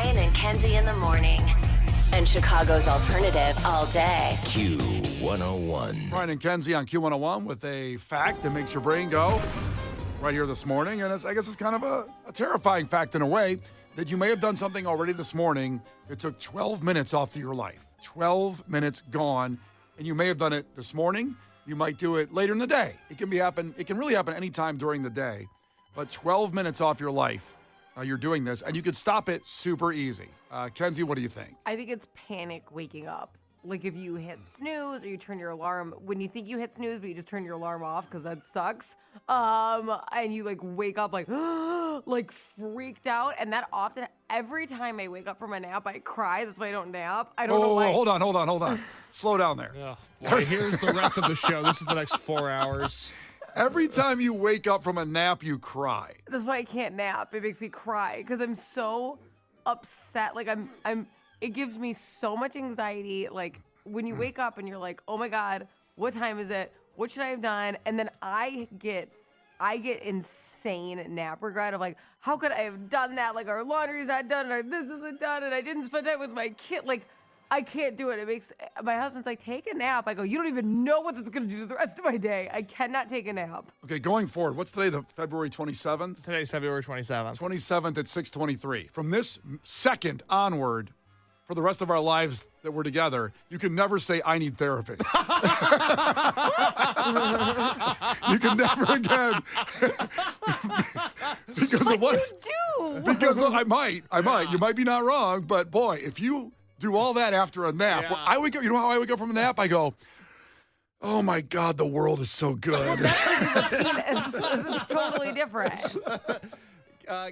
Brian and Kenzie in the morning. And Chicago's alternative all day. Q101. Brian and Kenzie on Q101 with a fact that makes your brain go right here this morning. And I guess it's kind of a terrifying fact in a way that you may have done something already this morning that took 12 minutes off of your life. 12 minutes gone. And you may have done it this morning. You might do it later in the day. It can really happen anytime during the day. But 12 minutes off your life, you're doing this. And you could stop it super easy. Kenzie, what do you think? I think it's panic waking up. Like if you hit snooze or you turn your alarm when you think you hit snooze, but you just turn your alarm off because that sucks. And you like wake up like like freaked out. And that often, every time I wake up from a nap, I cry. That's why I don't nap. I don't know why. Hold on. Slow down there. Oh, well, here's the rest of the show. This is the next 4 hours. Every time you wake up from a nap, you cry. That's why I can't nap. It makes me cry because I'm so upset. Like it gives me so much anxiety. Like when you wake up and you're like, oh my God, what time is it? What should I have done? And then I get insane nap regret of like, how could I have done that? Like our laundry's not done, or this isn't done, and I didn't spend time with my kid. Like I can't do it. It makes my husband's like, take a nap. I go, you don't even know what that's gonna do to the rest of my day. I cannot take a nap. Okay, going forward, what's today, the February 27th? Today's February 27th. 27th at 6:23. From this second onward, for the rest of our lives that we're together, you can never say, I need therapy. You can never again. Because Like of what? you do. Because I might. You might be not wrong, but boy, if you do all that after a nap, Yeah. I wake up, you know how I wake up from a nap? I go, oh my God, the world is so good. It's totally different.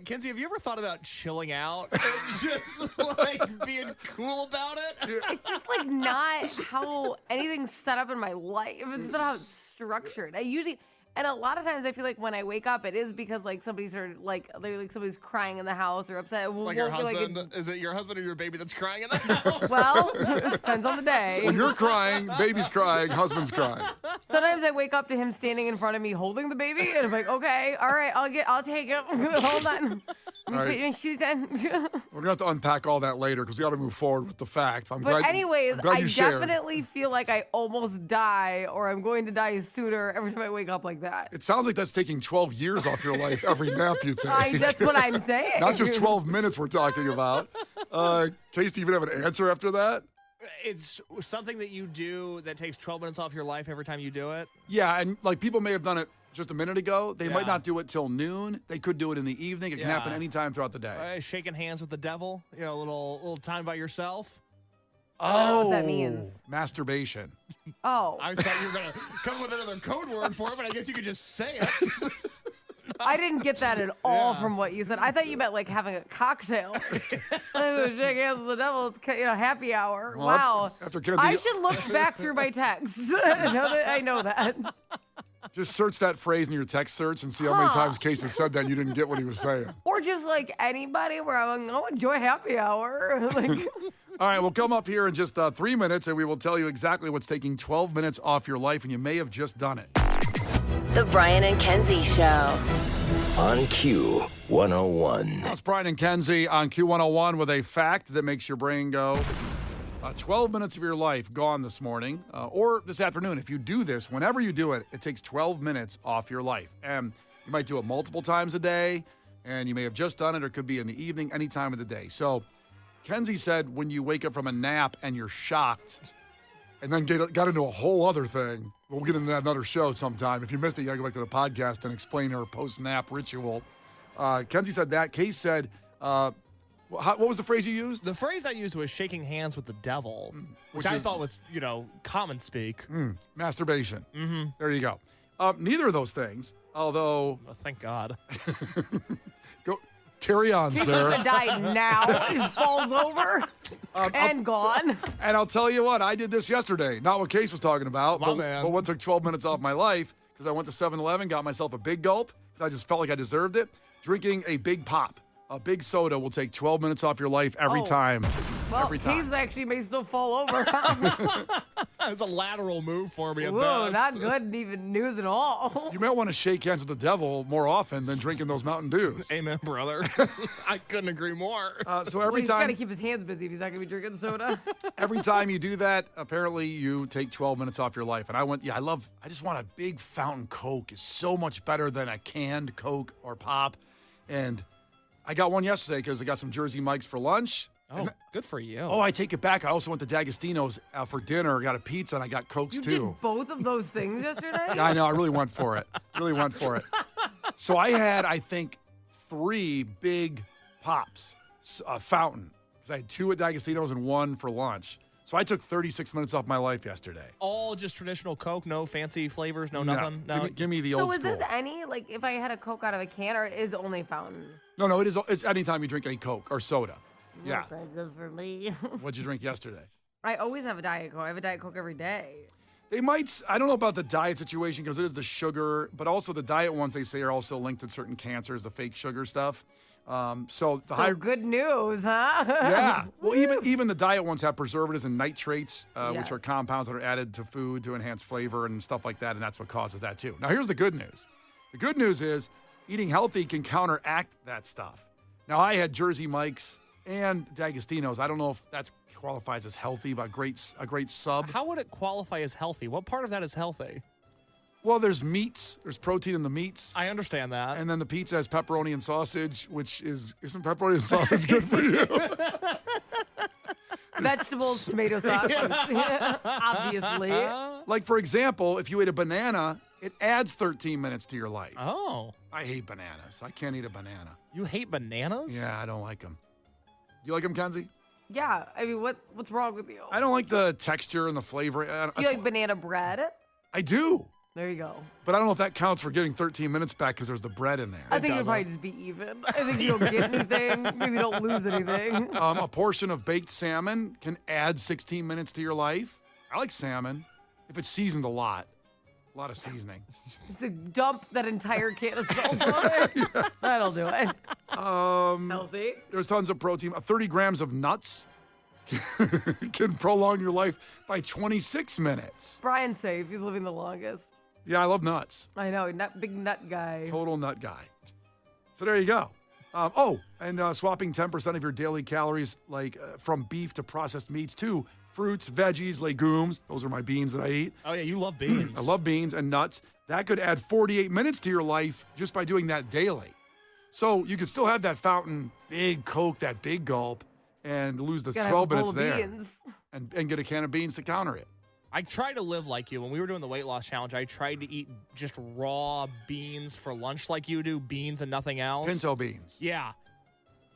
Kenzie, have you ever thought about chilling out? Just like being cool about it? It's just like not how anything's set up in my life. It's not how it's structured. And a lot of times I feel like when I wake up, it is because like somebody's somebody's crying in the house or upset. Like your husband? Is it your husband or your baby that's crying in the house? Well, depends on the day. When you're crying, baby's crying, husband's crying. Sometimes I wake up to him standing in front of me holding the baby, and I'm like, okay, all right, I'll take him. Hold on. Let me put my shoes on. We're going to have to unpack all that later because we got to move forward with the fact. I'm But glad anyways, you I shared. definitely feel like I almost die or I'm going to die sooner every time I wake up like that. It sounds like that's taking 12 years off your life every nap you take. That's what I'm saying. Not just 12 minutes we're talking about. Case, do you even have an answer after that? It's something that you do that takes 12 minutes off your life every time you do it. Yeah, and like people may have done it just a minute ago. They might Yeah. not do it till noon. They could do it in the evening. It can happen Yeah. anytime throughout the day. Shaking hands with the devil. You know, a little time by yourself. I don't know what that means. Masturbation. Oh, I thought you were going to come with another code word for it, but I guess you could just say it. I didn't get that at all from what you said. I thought you meant like having a cocktail. Shake hands with the devil. It's happy hour. Well, Wow. after Kenzie- I should look back through my texts. I know that. Just search that phrase in your text search and see how many times Case has said that and you didn't get what he was saying. Or just like anybody where I'm like, oh, enjoy happy hour. Like, All right, we'll come up here in just 3 minutes and we will tell you exactly what's taking 12 minutes off your life, and you may have just done it. The Brian and Kenzie Show. On Q101. That's Brian and Kenzie on Q101 with a fact that makes your brain go. 12 minutes of your life gone this morning or this afternoon. If you do this, whenever you do it, it takes 12 minutes off your life. And you might do it multiple times a day, and you may have just done it, or it could be in the evening, any time of the day. So Kenzie said when you wake up from a nap and you're shocked and then got into a whole other thing. We'll get into that another show sometime. If you missed it, you got to go back to the podcast and explain her post-nap ritual. Kenzie said that. Case said, what was the phrase you used? The phrase I used was shaking hands with the devil, which I thought was, common speak. Masturbation. Mm-hmm. There you go. Neither of those things, although... Oh, thank God. Go carry on, he's sir. gonna die now. He just falls over and gone. And I'll tell you what, I did this yesterday. Not what Case was talking about, My man. but what took 12 minutes off my life, because I went to 7-Eleven, got myself a big gulp, because I just felt like I deserved it, drinking a big pop. A big soda will take 12 minutes off your life every Oh. time. Well, every time. Case actually may still fall over. It's a lateral move for me at Whoa, best. not good even news at all. You might want to shake hands with the devil more often than drinking those Mountain Dews. Amen, brother. I couldn't agree more. So Well, every he's got to time, keep his hands busy if he's not going to be drinking soda. every time you do that, apparently you take 12 minutes off your life. And I just want a big fountain Coke. It's so much better than a canned Coke or pop. And I got one yesterday because I got some Jersey Mike's for lunch. Oh, good for you. Oh, I take it back. I also went to D'Agostino's for dinner. Got a pizza and I got Cokes You too. did both of those things yesterday? Yeah, I know. I really went for it. So I had, I think, 3 big pops, fountain, because I had 2 at D'Agostino's and 1 for lunch. So I took 36 minutes off my life yesterday. All just traditional Coke, no fancy flavors, no nothing. No. Give me the So old is school. this any, like, if I had a Coke out of a can, or is it only fountain? No, it's anytime you drink a Coke or soda. Yeah. That's not good for me. What'd you drink yesterday? I always have a Diet Coke. I have a Diet Coke every day. They might, I don't know about the diet situation because it is the sugar, but also the diet ones they say are also linked to certain cancers, the fake sugar stuff. So higher. Good news, huh? Yeah. Well, even the diet ones have preservatives and nitrates, which Yes. are compounds that are added to food to enhance flavor and stuff like that, and that's what causes that too. Now, here's the good news. The good news is eating healthy can counteract that stuff. Now, I had Jersey Mike's and D'Agostino's. I don't know if that qualifies as healthy, but a great sub. How would it qualify as healthy? What part of that is healthy? Well, there's meats. There's protein in the meats. I understand that. And then the pizza has pepperoni and sausage, which isn't pepperoni and sausage good for you? Vegetables, tomato sauce, obviously. Like, for example, if you ate a banana, it adds 13 minutes to your life. Oh, I hate bananas. I can't eat a banana. you hate bananas? Yeah, I don't like them. Do you like them, Kenzie? Yeah, I mean, what's wrong with you? I don't like the texture and the flavor. Do you like banana bread? I do, There you go. but I don't know if that counts for getting 13 minutes back because there's the bread in there. I think you'll doesn't. probably just be even. I think you don't get anything. Maybe you don't lose anything. A portion of baked salmon can add 16 minutes to your life. I like salmon if it's seasoned a lot of seasoning. Just dump that entire can of salt on it. That'll do it. Healthy. There's tons of protein. 30 grams of nuts can prolong your life by 26 minutes. Brian's safe. He's living the longest. Yeah, I love nuts. I know, big nut guy. Total nut guy. So there you go. And swapping 10% of your daily calories, from beef to processed meats to fruits, veggies, legumes. Those are my beans that I eat. Oh, yeah, you love beans. I love beans and nuts. That could add 48 minutes to your life just by doing that daily. So you could still have that fountain, big Coke, that big gulp, and lose the Gotta 12 have a minutes bowl of there. beans. And get a can of beans to counter it. I try to live like you. When we were doing the weight loss challenge, I tried to eat just raw beans for lunch like you do, beans and nothing else. Pinto beans. Yeah.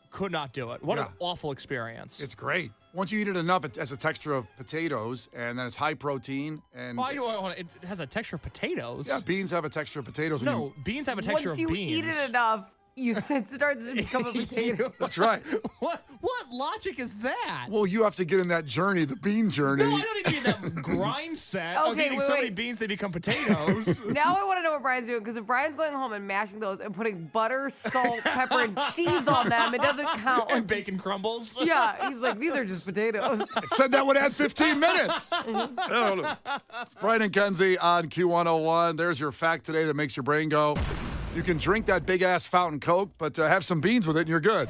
Could not do it. What an Yeah. awful experience. It's great. Once you eat it enough, it has a texture of potatoes, and then it's high protein. And Why do I want it? It has a texture of potatoes. yeah, beans have a texture of potatoes. when No, you- beans have a texture Once of you beans. eat it enough, it starts to become a potato. That's right. What logic is that? Well, you have to get in that journey, the bean journey. No, I don't need to get that grind set of Okay, eating wait, so many wait. beans they become potatoes. Now I want to know what Brian's doing, because if Brian's going home and mashing those and putting butter, salt, pepper, and cheese on them, it doesn't and count. bacon crumbles. Yeah, he's like, these are just potatoes. It said that would add 15 minutes. I don't know. It's Brian and Kenzie on Q101. There's your fact today that makes your brain go. You can drink that big-ass fountain Coke, but have some beans with it and you're good.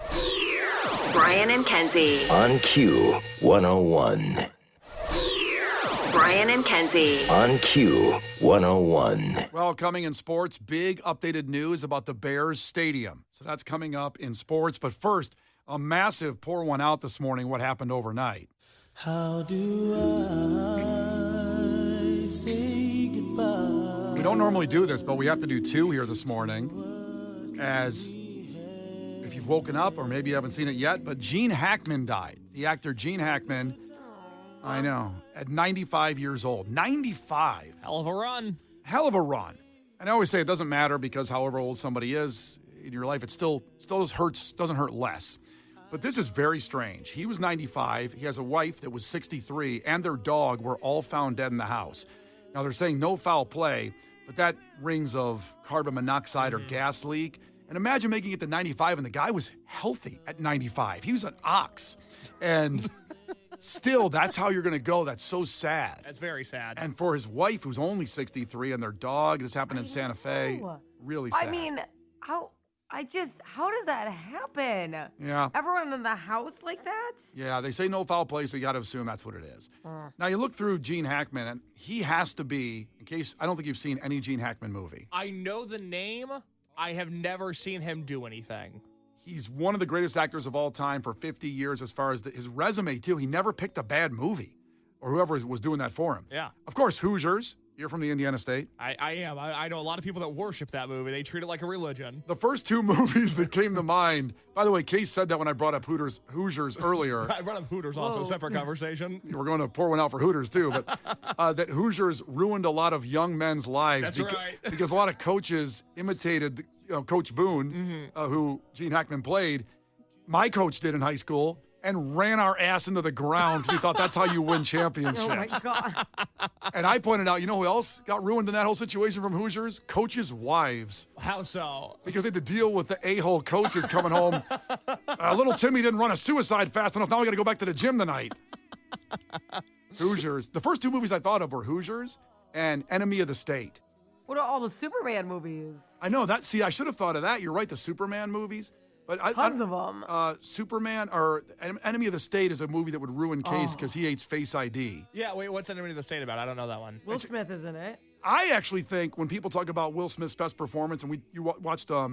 Brian and Kenzie. On Q101. Brian and Kenzie. On Q101. Well, coming in sports, big updated news about the Bears Stadium. So that's coming up in sports. But first, a massive pour one out this morning, what happened overnight. How do I say goodbye? We don't normally do this, but we have to do 2 here this morning. As if you've woken up, or maybe you haven't seen it yet, but Gene Hackman died. The actor Gene Hackman, I know, at 95 years old. 95. Hell of a run. Hell of a run. And I always say it doesn't matter because however old somebody is in your life, it still doesn't hurt less. But this is very strange. He was 95. He has a wife that was 63, and their dog were all found dead in the house. Now, they're saying no foul play, but that rings of carbon monoxide or gas leak. And imagine making it to 95, and the guy was healthy at 95. He was an ox. And still, that's how you're going to go. That's so sad. That's very sad. And for his wife, who's only 63, and their dog, this happened in Santa Fe. Really sad. I mean, how does that happen? Yeah. Everyone in the house like that? Yeah, they say no foul play, so you got to assume that's what it is. Now, you look through Gene Hackman, and he has to be, in case, I don't think you've seen any Gene Hackman movie. I know the name. I have never seen him do anything. He's one of the greatest actors of all time for 50 years as far as his resume, too. He never picked a bad movie, or whoever was doing that for him. Yeah. Of course, Hoosiers. You're from the Indiana State. I am. I know a lot of people that worship that movie. They treat it like a religion. The first two movies that came to mind, by the way, Case said that when I brought up Hoosiers earlier. I brought up Hooters also, separate conversation. We're going to pour one out for Hooters, too. But that Hoosiers ruined a lot of young men's lives. That's right. Because a lot of coaches imitated Coach Boone, who Gene Hackman played. My coach did in high school. And ran our ass into the ground because he thought that's how you win championships. Oh, my God. And I pointed out, you know who else got ruined in that whole situation from Hoosiers? Coaches' wives. How so? Because they had to deal with the a-hole coaches coming home. Little Timmy didn't run a suicide fast enough. Now we got to go back to the gym tonight. Hoosiers. The first two movies I thought of were Hoosiers and Enemy of the State. What are all the Superman movies? I know that. See, I should have thought of that. You're right, the Superman movies. But Tons of them. Superman or Enemy of the State is a movie that would ruin Case because he hates Face ID. Yeah, wait, what's Enemy of the State about? I don't know that one. Will Smith is in it. I actually think when people talk about Will Smith's best performance, and you watched I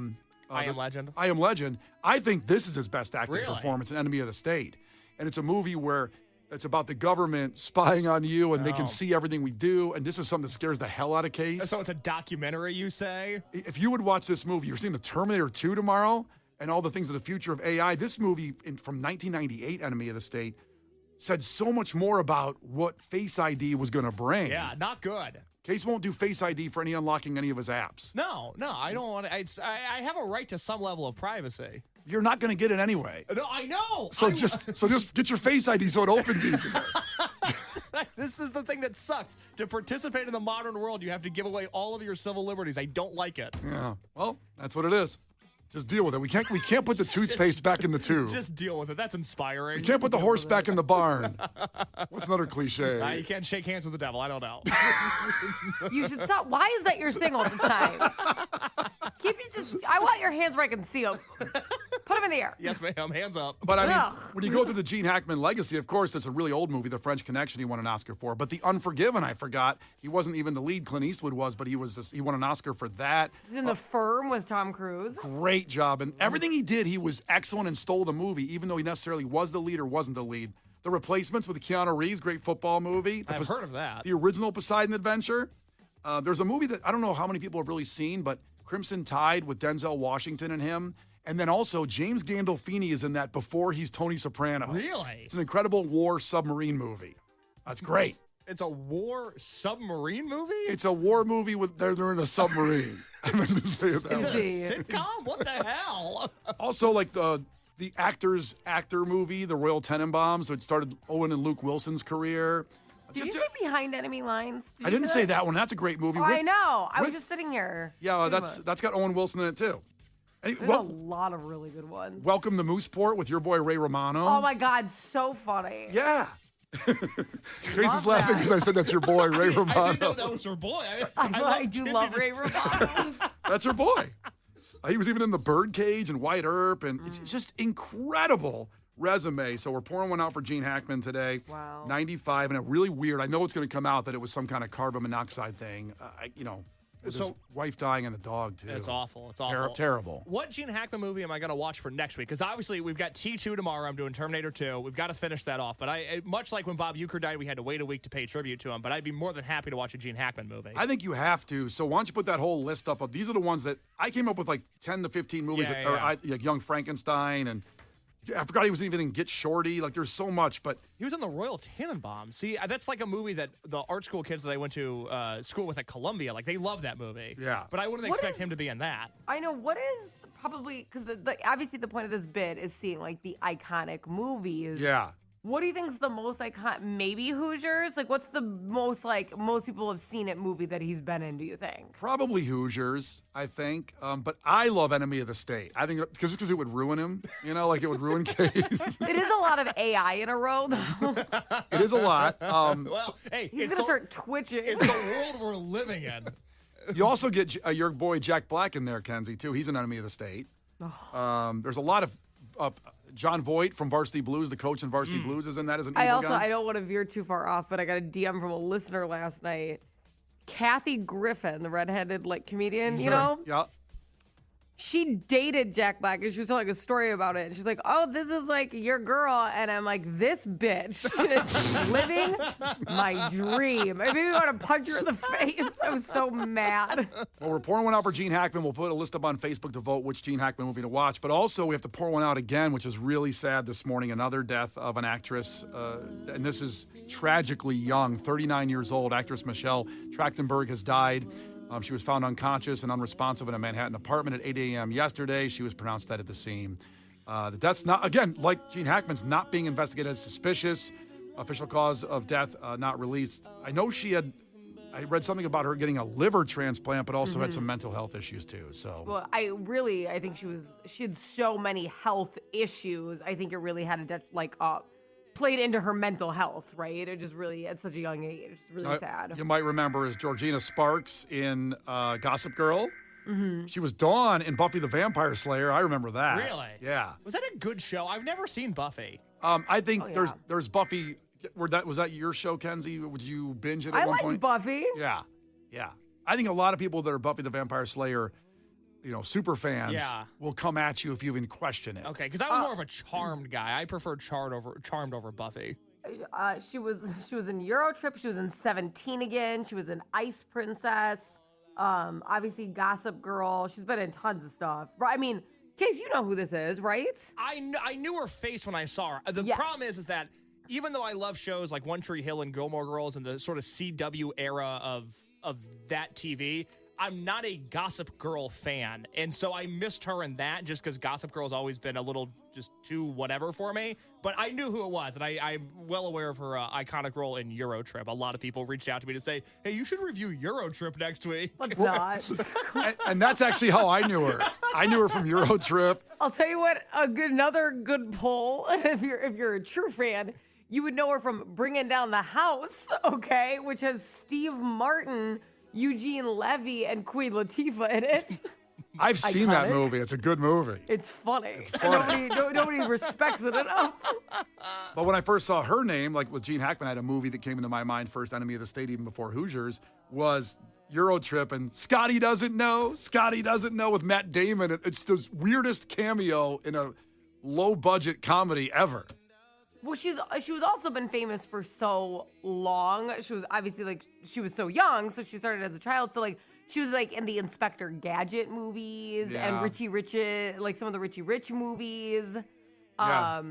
Am Legend. I Am Legend, I think this is his best acting Really? performance in Enemy of the State. And it's a movie where it's about the government spying on you and they can see everything we do. And this is something that scares the hell out of Case. So it's a documentary, you say? If you would watch this movie, you're seeing the Terminator 2 tomorrow and all the things of the future of AI. This movie from 1998, Enemy of the State, said so much more about what Face ID was going to bring. Yeah, not good. Case won't do Face ID for any unlocking any of his apps. No, I don't want to. I have a right to some level of privacy. You're not going to get it anyway. No, I know. So just get your Face ID so it opens easier. This is the thing that sucks. To participate in the modern world, you have to give away all of your civil liberties. I don't like it. Yeah. Well, that's what it is. Just deal with it. We can't put the toothpaste back in the tube. Just deal with it. That's inspiring. You can't put the horse back in the barn. What's another cliche? You can't shake hands with the devil. I don't know. You should stop. Why is that your thing all the time? I want your hands where I can see them. Put them in the air. Yes, ma'am. Hands up. But I mean, Ugh. when you go through the Gene Hackman legacy, of course, it's a really old movie, The French Connection. He won an Oscar for. But The Unforgiven, I forgot. He wasn't even the lead. Clint Eastwood was, but he won an Oscar for that. He's in The Firm with Tom Cruise. Great job. And everything he did, he was excellent and stole the movie, even though he necessarily was the lead or wasn't the lead. The Replacements with Keanu Reeves, great football movie. I've heard of that. The original Poseidon Adventure. There's a movie that I don't know how many people have really seen, but Crimson Tide with Denzel Washington and him. And then also James Gandolfini is in that before he's Tony Soprano. Really? It's an incredible war submarine movie. That's great. It's a war submarine movie? It's a war movie with they're in a submarine. I meant to say it that Is way. it a sitcom? What the hell? Also, like the actor movie, The Royal Tenenbaums, so it started Owen and Luke Wilson's career. Did you say Behind Enemy Lines? I didn't say that one. That's a great movie. Oh, I know. I was with- just sitting here. Yeah, that's got Owen Wilson in it too. And There's a lot of really good ones. Welcome to Mooseport with your boy Ray Romano. Oh my God, so funny. Yeah. Grace is laughing that. because I said that's your boy Ray Romano. I didn't know that was her boy. I do love Ray Romano. That's her boy. He was even in The Birdcage and White Earp, and it's just incredible resume. So we're pouring one out for Gene Hackman today. Wow. 95, and it really weird. I know it's going to come out that it was some kind of carbon monoxide thing. With his wife dying and the dog too. It's awful. It's awful. Terrible. What Gene Hackman movie am I going to watch for next week? Because obviously we've got T2 tomorrow. I'm doing Terminator 2. We've got to finish that off. But much like when Bob Uecker died, we had to wait a week to pay tribute to him. But I'd be more than happy to watch a Gene Hackman movie. I think you have to. So why don't you put that whole list up of these are the ones that I came up with, like 10 to 15 movies like Young Frankenstein, and I forgot he was even in Get Shorty. Like there's so much, but he was in the Royal Tenenbaums. See, that's like a movie that the art school kids that I went to school with at Columbia, like they love that movie. Yeah. But I wouldn't expect him to be in that. I know. What is probably, because obviously the point of this bid is seeing like the iconic movies. Yeah. What do you think is the most iconic? Maybe Hoosiers? Like, what's the most, like, most people have seen it movie that he's been in, do you think? Probably Hoosiers, I think. But I love Enemy of the State. I think because it would ruin him, like it would ruin Case. It is a lot of AI in a row, though. It is a lot. Well, hey, He's going to start twitching. It's the world we're living in. You also get your boy Jack Black in there, Kenzie, too. He's an Enemy of the State. There's a lot of John Voight from Varsity Blues, the coach in Varsity Blues, is in that as an evil guy. I don't want to veer too far off, but I got a DM from a listener last night. Kathy Griffin, the redheaded comedian, you know? Yeah. She dated Jack Black, and she was telling a story about it. And she's like, "Oh, this is like your girl," and I'm like, "This bitch is living my dream." I made me want to punch her in the face. I was so mad. Well, we're pouring one out for Gene Hackman. We'll put a list up on Facebook to vote which Gene Hackman movie to watch. But also, we have to pour one out again, which is really sad this morning. Another death of an actress, and this is tragically young, 39 years old. Actress Michelle Trachtenberg has died. She was found unconscious and unresponsive in a Manhattan apartment at 8 a.m. yesterday. She was pronounced dead at the scene. The death's not, again, like Gene Hackman's, not being investigated as suspicious. Official cause of death not released. I know I read something about her getting a liver transplant, but also had some mental health issues too. So, well, I think she had so many health issues. I think it really had played into her mental health, right? It just really, at such a young age, it's really sad. You might remember as Georgina Sparks in Gossip Girl. Mm-hmm. She was Dawn in Buffy the Vampire Slayer. I remember that. Really? Yeah. Was that a good show? I've never seen Buffy. I think there's Buffy. Was that your show, Kenzie? Would you binge it at one point? I liked Buffy. Yeah. I think a lot of people that are Buffy the Vampire Slayer, super fans, will come at you if you even question it. Okay, because I was more of a Charmed guy. I prefer Charmed over Buffy. She was in Euro Trip. She was in 17 again. She was in Ice Princess. Obviously Gossip Girl. She's been in tons of stuff. I mean, Case, you know who this is, right? I knew her face when I saw her. The problem is that even though I love shows like One Tree Hill and Gilmore Girls and the sort of CW era of that TV, I'm not a Gossip Girl fan. And so I missed her in that just because Gossip Girl has always been a little just too whatever for me. But I knew who it was, and I'm well aware of her iconic role in Euro Trip. A lot of people reached out to me to say, hey, you should review Euro Trip next week. Let's not. and that's actually how I knew her. I knew her from Euro Trip. I'll tell you what, another good poll, if you're a true fan, you would know her from Bringing Down the House, okay, which has Steve Martin, Eugene Levy, and Queen Latifah in it. I've seen that movie. It's a good movie. It's funny. Nobody respects it enough. But when I first saw her name, like with Gene Hackman, I had a movie that came into my mind first, Enemy of the State, even before Hoosiers, was Euro Trip, and Scotty Doesn't Know with Matt Damon. It's the weirdest cameo in a low-budget comedy ever. Well, she was also been famous for so long. She was obviously she was so young, so she started as a child. So she was in the Inspector Gadget movies and Richie Rich, some of the Richie Rich movies. Yeah.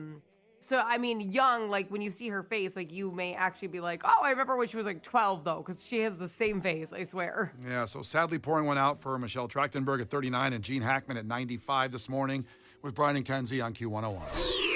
So I mean, young, when you see her face, you may actually be like, oh, I remember when she was 12 though, because she has the same face, I swear. Yeah. So sadly, pouring one out for Michelle Trachtenberg at 39 and Gene Hackman at 95 this morning with Brian and Kenzie on Q101.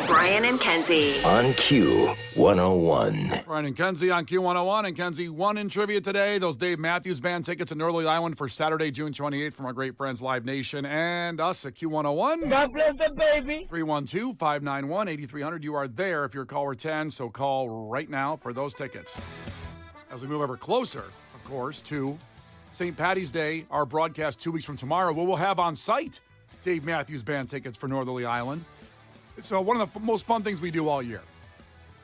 Brian and Kenzie. On Q101. Brian and Kenzie on Q101. And Kenzie won in trivia today. Those Dave Matthews Band tickets in Northern Island for Saturday, June 28th from our great friends Live Nation and us at Q101. God bless the baby. 312-591-8300. You are there if you're caller 10, so call right now for those tickets. As we move ever closer, of course, to St. Paddy's Day, our broadcast 2 weeks from tomorrow, we will have on site Dave Matthews Band tickets for Northerly Island. It's one of the most fun things we do all year.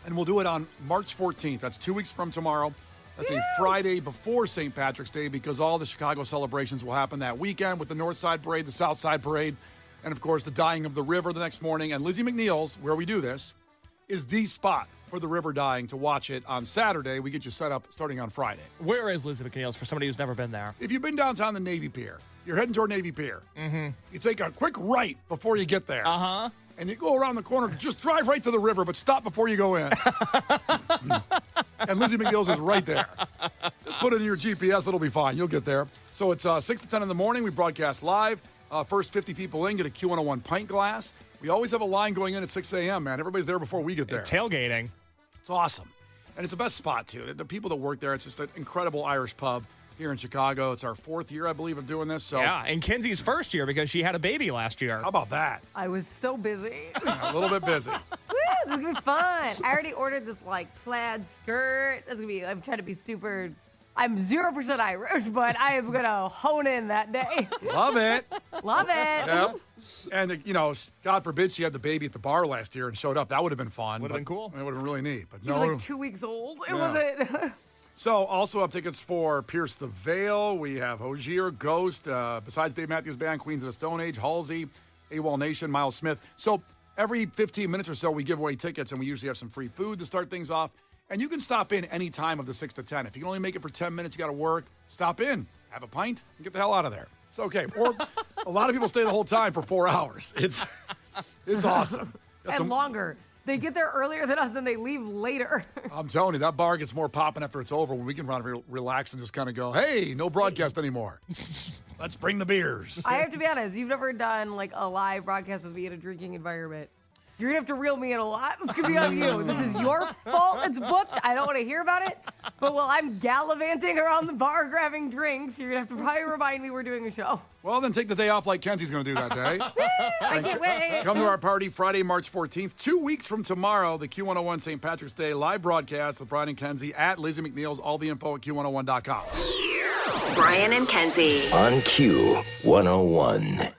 And we'll do it on March 14th. That's 2 weeks from tomorrow. That's a Friday before St. Patrick's Day because all the Chicago celebrations will happen that weekend with the North Side Parade, the South Side Parade, and, of course, the dyeing of the river the next morning. And Lizzie McNeil's, where we do this, is the spot for the river dyeing to watch it on Saturday. We get you set up starting on Friday. Where is Lizzie McNeil's for somebody who's never been there? If you've been downtown the Navy Pier, you're heading toward Navy Pier. Mm-hmm. You take a quick right before you get there. Uh-huh. And you go around the corner, just drive right to the river, but stop before you go in. And Lizzie McGill's is right there. Just put it in your GPS, it'll be fine. You'll get there. So it's 6 to 10 in the morning. We broadcast live. First 50 people in get a Q101 pint glass. We always have a line going in at 6 a.m., man. Everybody's there before we get there. Tailgating. It's awesome. And it's the best spot, too. The people that work there, it's just an incredible Irish pub here in Chicago. It's our 4th year, I believe, of doing this. So Yeah, and Kenzie's first year because she had a baby last year. How about that? I was so busy. A little bit busy. Woo, this is gonna be fun. I already ordered this like plaid skirt. That's gonna be. I'm trying to be super. I'm 0% Irish, but I am gonna hone in that day. Love it. Love it. Yep. And, God forbid she had the baby at the bar last year and showed up. That would have been fun. Would have been cool. It would have been really neat. But She no. was like 2 weeks old. It Yeah. wasn't. So, also have tickets for Pierce the Veil. We have Hozier, Ghost, besides Dave Matthews Band, Queens of the Stone Age, Halsey, AWOL Nation, Miles Smith. So, every 15 minutes or so, we give away tickets, and we usually have some free food to start things off. And you can stop in any time of the 6 to 10. If you can only make it for 10 minutes, you got to work, stop in, have a pint, and get the hell out of there. It's okay. Or a lot of people stay the whole time for 4 hours. It's awesome. Got And longer. They get there earlier than us, and they leave later. I'm telling you, that bar gets more popping after it's over when we can run, relax, and just kind of go, hey, no broadcast anymore. Let's bring the beers. I have to be honest. You've never done like a live broadcast with me in a drinking environment. You're gonna have to reel me in a lot. It's gonna be on you. This is your fault. It's booked. I don't want to hear about it. But while I'm gallivanting around the bar grabbing drinks, you're gonna have to probably remind me we're doing a show. Well, then take the day off like Kenzie's going to do that day. I can't wait. Come to our party Friday, March 14th. 2 weeks from tomorrow, the Q101 St. Patrick's Day live broadcast with Brian and Kenzie at Lizzie McNeil's. All the info at Q101.com. Brian and Kenzie. On Q101.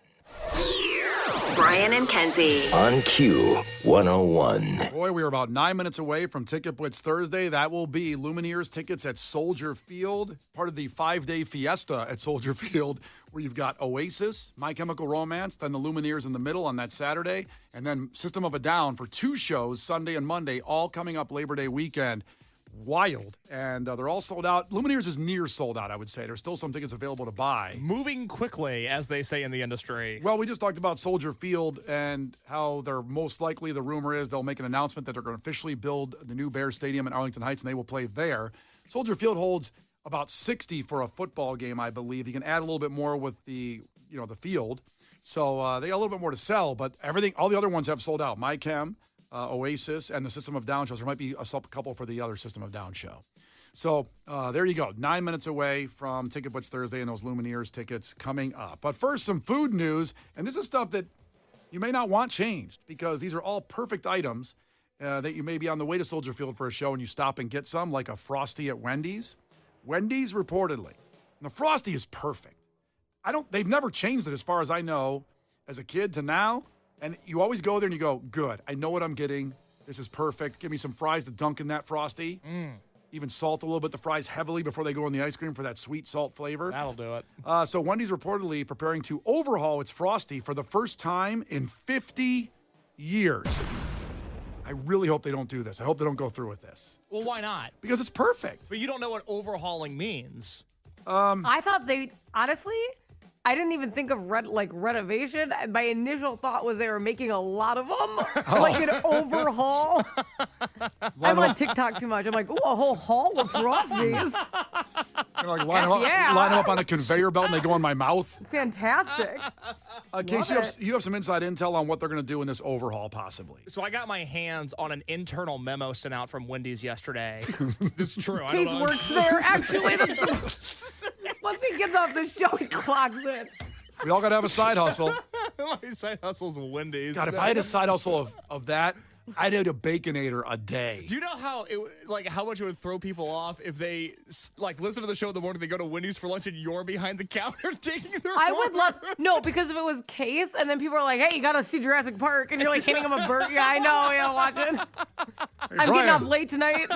Brian and Kenzie. On Q101. Boy, we are about 9 minutes away from Ticket Blitz Thursday. That will be Lumineers tickets at Soldier Field, part of the 5-day fiesta at Soldier Field, where you've got Oasis, My Chemical Romance, then the Lumineers in the middle on that Saturday, and then System of a Down for 2 shows, Sunday and Monday, all coming up Labor Day weekend. Wild. And they're all sold out. Lumineers is near sold out, I would say. There's still some tickets available to buy. Moving quickly, as they say in the industry. Well, we just talked about Soldier Field and how they're most likely, the rumor is, they'll make an announcement that they're going to officially build the new Bears Stadium in Arlington Heights, and they will play there. Soldier Field holds about 60 for a football game, I believe. You can add a little bit more with the field. So they got a little bit more to sell, but all the other ones have sold out. My Chem, Oasis, and the System of Down shows. There might be a couple for the other System of Down show. So there you go. 9 minutes away from Ticket Blitz Thursday and those Lumineers tickets coming up. But first, some food news. And this is stuff that you may not want changed because these are all perfect items that you may be on the way to Soldier Field for a show and you stop and get some, like a Frosty at Wendy's. Wendy's reportedly. And the Frosty is perfect. They've never changed it as far as I know as a kid to now. And you always go there and you go, good, I know what I'm getting. This is perfect. Give me some fries to dunk in that Frosty. Even salt a little bit the fries heavily before they go in the ice cream for that sweet salt flavor. That'll do it. So Wendy's reportedly preparing to overhaul its Frosty for the first time in 50 years. I really hope they don't do this. I hope they don't go through with this. Well, why not? Because it's perfect. But you don't know what overhauling means. I thought honestly, I didn't even think of renovation. My initial thought was they were making a lot of them, like an overhaul. I'm on TikTok too much. I'm like, ooh, a whole haul of Frosties. Line them up on a conveyor belt and they go in my mouth. Fantastic. Casey, you have some inside intel on what they're going to do in this overhaul, possibly. So I got my hands on an internal memo sent out from Wendy's yesterday. It's true. I Case don't know. works there. Actually, once he gets off the show, he clocks in. We all got to have a side hustle. My side hustle's Wendy's. God, if I had a side hustle of that, I'd eat a Baconator a day. Do you know how how much it would throw people off if they listen to the show in the morning, they go to Wendy's for lunch and you're behind the counter taking their I would order? no, because if it was Case and then people are like, hey, you got to see Jurassic Park and you're like handing him a burger. Yeah, I know. Yeah, watching. I'm getting off late tonight.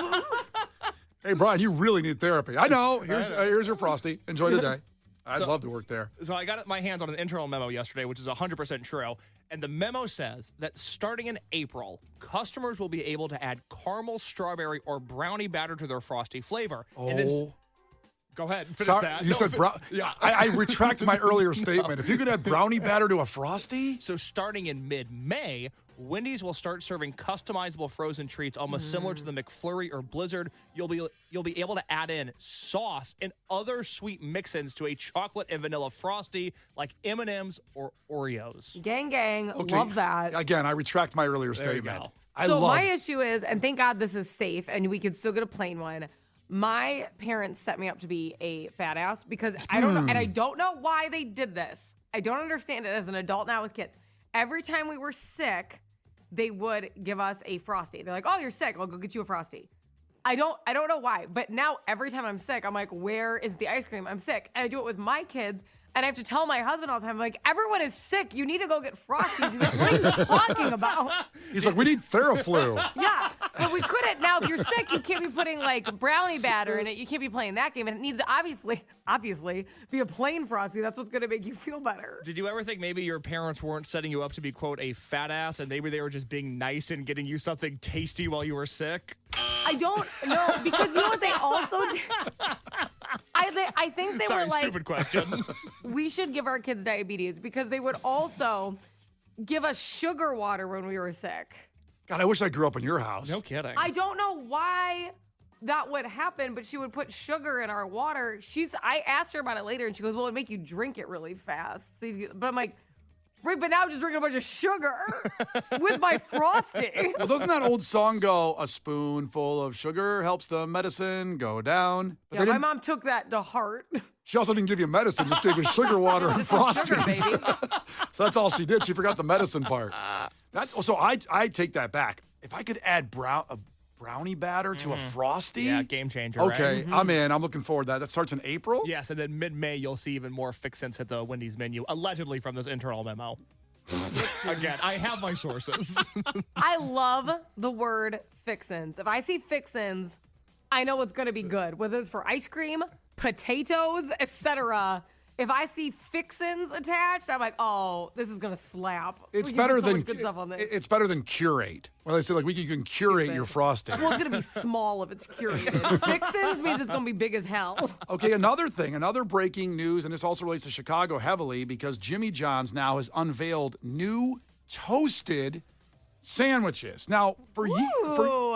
Hey, Brian, you really need therapy. I know. Here's your Frosty. Enjoy the day. I'd love to work there. So I got my hands on an internal memo yesterday, which is 100% true. And the memo says that starting in April, customers will be able to add caramel, strawberry, or brownie batter to their Frosty flavor. Oh. And then, go ahead, finish that. You said yeah. I retract my earlier statement. If you could add brownie batter to a Frosty? So starting in mid-May, Wendy's will start serving customizable frozen treats almost similar to the McFlurry or Blizzard. You'll be able to add in sauce and other sweet mix-ins to a chocolate and vanilla Frosty like M&M's or Oreos. Gang, love that. Again, I retract my earlier There you statement. go. My issue is, and thank God this is safe, and we can still get a plain one. My parents set me up to be a fat ass because I don't know, and I don't know why they did this. I don't understand it as an adult now with kids. Every time we were sick, they would give us a Frosty. They're like, "Oh, you're sick. I'll go get you a Frosty." I don't know why, but now every time I'm sick, I'm like, "Where is the ice cream? I'm sick." And I do it with my kids. And I have to tell my husband all the time, like, everyone is sick. You need to go get Frosties. He's like, what are you talking about? He's like, we need Theraflu. Yeah, but we couldn't. Now, if you're sick, you can't be putting, like, brownie batter in it. You can't be playing that game. And it needs to obviously be a plain Frosty. That's what's going to make you feel better. Did you ever think maybe your parents weren't setting you up to be, quote, a fat ass, and maybe they were just being nice and getting you something tasty while you were sick? I don't know, because you know what they also did? I think they Sorry, were like, stupid question. we should give our kids diabetes, because they would also give us sugar water when we were sick. God, I wish I grew up in your house. No kidding. I don't know why that would happen, but she would put sugar in our water. I asked her about it later, and she goes, well, it'd make you drink it really fast. But I'm like, right, but now I'm just drinking a bunch of sugar with my Frosty. Well, doesn't that old song go, a spoonful of sugar helps the medicine go down? But Yeah, my mom took that to heart. She also didn't give you medicine, just gave you sugar water and Frosties. Sugar, baby. So that's all she did. She forgot the medicine part. So I take that back. If I could add a brownie batter to a Frosty. Yeah, game changer, Okay, right? I'm in. I'm looking forward to that. That starts in April? Yes, and then mid-May, you'll see even more fixins hit the Wendy's menu, allegedly from this internal memo. Again, I have my sources. I love the word fixins. If I see fixins, I know it's going to be good, whether it's for ice cream, potatoes, etc. If I see fixins attached, I'm like, oh, this is going to slap. It's We can better do so than much good stuff on this. it's better than curate. Well, they say like you can curate your Frosty. Well, it's going to be small if it's curated. Fixins means it's going to be big as hell. Okay, another breaking news, and this also relates to Chicago heavily because Jimmy John's now has unveiled new toasted sandwiches. Now, Ooh.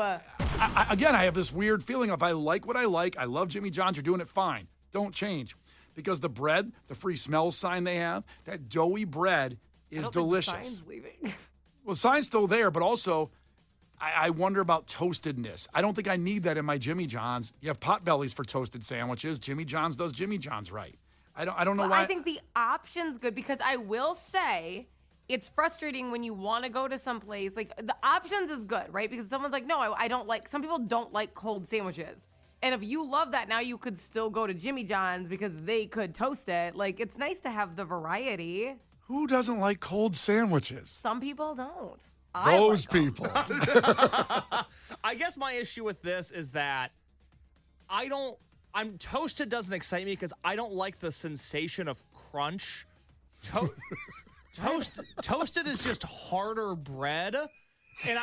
again, I have this weird feeling if I like what I like, I love Jimmy John's, you're doing it fine. Don't change. Because the bread, the free smells sign they have, that doughy bread is I don't delicious. think the sign's leaving. Well, the sign's still there, but also I wonder about toastedness. I don't think I need that in my Jimmy John's. You have Potbellies for toasted sandwiches. Jimmy John's does Jimmy John's right. I don't know Well, why. I think the option's good, because I will say it's frustrating when you want to go to some place. Like, the options is good, right? Because someone's like, no, I don't like, some people don't like cold sandwiches. And if you love that, now you could still go to Jimmy John's because they could toast it. Like, it's nice to have the variety. Who doesn't like cold sandwiches? Some people don't. Those people. I guess my issue with this is that toasted doesn't excite me because I don't like the sensation of crunch. Toasted is just harder bread. And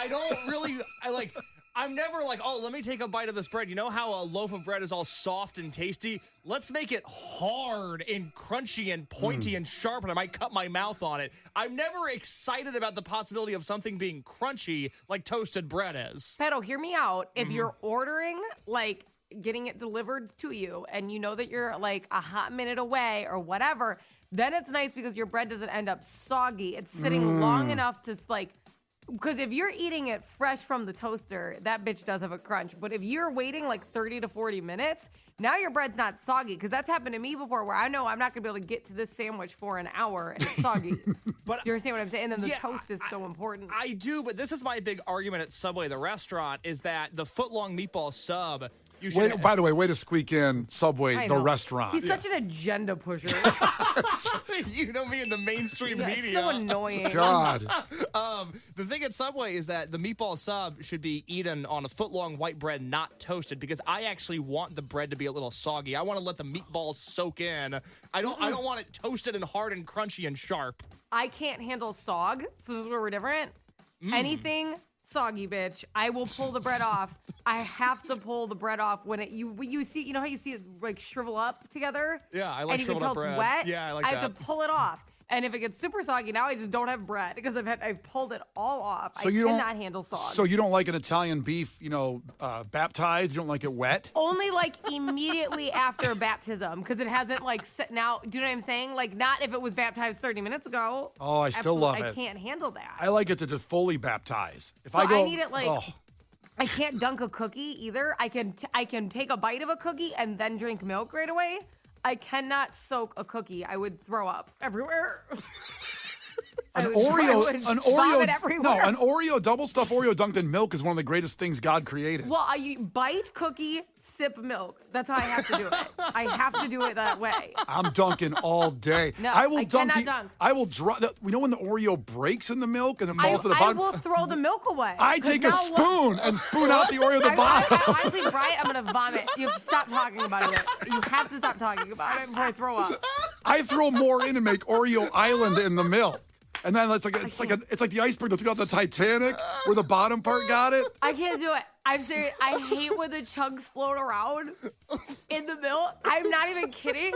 I'm never like, oh, let me take a bite of this bread. You know how a loaf of bread is all soft and tasty? Let's make it hard and crunchy and pointy and sharp, and I might cut my mouth on it. I'm never excited about the possibility of something being crunchy like toasted bread is. Pedo, hear me out. If you're ordering, like, getting it delivered to you, and you know that you're, like, a hot minute away or whatever, then it's nice because your bread doesn't end up soggy. It's sitting long enough to, like, because if you're eating it fresh from the toaster, that bitch does have a crunch. But if you're waiting like 30 to 40 minutes, now your bread's not soggy. Because that's happened to me before, where I know I'm not going to be able to get to this sandwich for an hour and it's soggy. But you understand what I'm saying? And then the yeah, toast is so important. I do, but this is my big argument at Subway, the restaurant, is that the foot-long meatball sub... By the way, way to squeak in Subway, I the know. restaurant. He's such an agenda pusher. You know me in the mainstream Yeah, media. it's so annoying. God. The thing at Subway is that the meatball sub should be eaten on a foot-long white bread, not toasted, because I actually want the bread to be a little soggy. I want to let the meatballs soak in. I don't want it toasted and hard and crunchy and sharp. I can't handle sog, so this is where we're different. Anything soggy, bitch, I will pull the bread off. I have to pull the bread off when you see, you know how you see it like shrivel up together? Yeah, I like and you can shriveled tell up it's bread. wet? Yeah, I like I have that. to pull it off. And if it gets super soggy, now I just don't have bread because I've pulled it all off. So I you don't- cannot handle sog. So you don't like an Italian beef, baptized? You don't like it wet? Only like immediately after baptism because it hasn't like sitting out. Do you know what I'm saying? Like not if it was baptized 30 minutes ago. Oh, I still love I it. can't handle that. I like it to just fully baptize. If So I go, I need it like. oh, I can't dunk a cookie either. I can take a bite of a cookie and then drink milk right away. I cannot soak a cookie. I would throw up everywhere. an I would vomit everywhere. an Oreo, double stuffed Oreo dunked in milk is one of the greatest things God created. Well, I bite cookie, sip milk. That's how I have to do it. I have to do it that way. I'm dunking all day. No, I will I dunk. cannot dunk. I will drop. We know when the Oreo breaks in the milk and it falls to the I bottom. will throw the milk away. I 'Cause take a now spoon and spoon out the Oreo at the bottom. I honestly, Brian, I'm gonna vomit. You have to stop talking about it. You have to stop talking about it before I throw up. I throw more in and make Oreo Island in the milk. And then it's like the iceberg that took out the Titanic where the bottom part got it. I can't do it. I'm serious. I hate when the chunks float around in the milk. I'm not even kidding.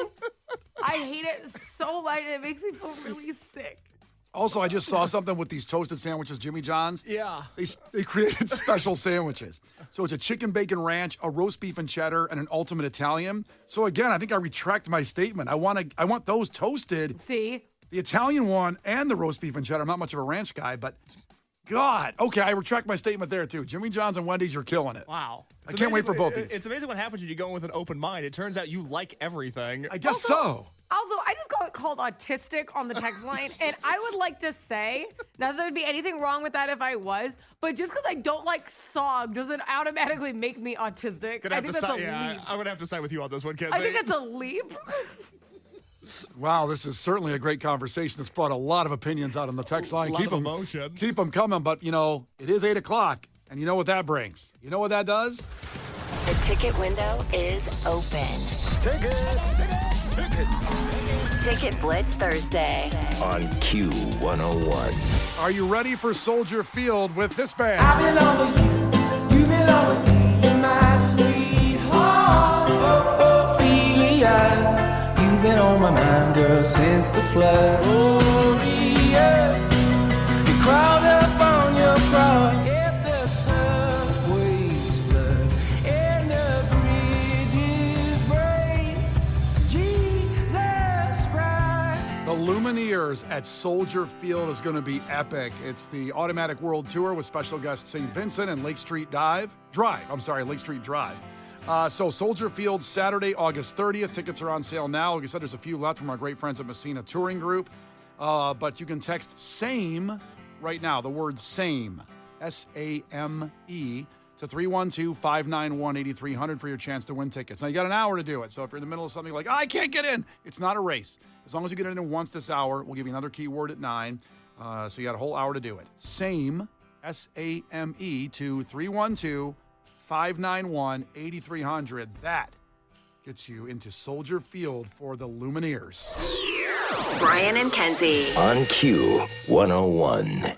I hate it so much. It makes me feel really sick. Also, I just saw something with these toasted sandwiches, Jimmy John's. Yeah. They created special sandwiches. So it's a chicken bacon ranch, a roast beef and cheddar, and an ultimate Italian. So again, I think I retract my statement. I want those toasted. See? The Italian one and the roast beef and cheddar. I'm not much of a ranch guy, but God. Okay, I retract my statement there too. Jimmy John's and Wendy's, you're killing it. Wow. I can't wait for both these. It's amazing what happens when you go in with an open mind. It turns out you like everything. I guess so. Also, I just got called autistic on the text line, and I would like to say, not that there'd be anything wrong with that if I was, but just because I don't like sog doesn't automatically make me autistic. I think that's a leap. I'm gonna have to side with you on this one, Kenzie. I think it's a leap. Wow, this is certainly a great conversation. It's brought a lot of opinions out on the text line. Keep emotion. Keep them coming, but it is 8 o'clock, and you know what that brings. You know what that does? The ticket window is open. Ticket Blitz Thursday. On Q101. Are you ready for Soldier Field with this band? I belong with you, you belong with me, my sweetheart. Oh, Ophelia, you've been on my mind, girl, since the flood. Gloria, you crawled up on your cross. If the subways flood and the bridges break, Jesus Christ. The Lumineers at Soldier Field is going to be epic. It's the Automatic World Tour with special guests St. Vincent and Lake Street Drive. So Soldier Field, Saturday, August 30th. Tickets are on sale now. Like I said, there's a few left from our great friends at Messina Touring Group. But you can text SAME right now, the word SAME, S-A-M-E, to 312-591-8300 for your chance to win tickets. Now, you got an hour to do it. So if you're in the middle of something like, I can't get in, it's not a race. As long as you get in once this hour, we'll give you another keyword at 9. So you got a whole hour to do it. SAME, S-A-M-E, to 312-591-8300. That gets you into Soldier Field for the Lumineers. Brian and Kenzie. On Q101.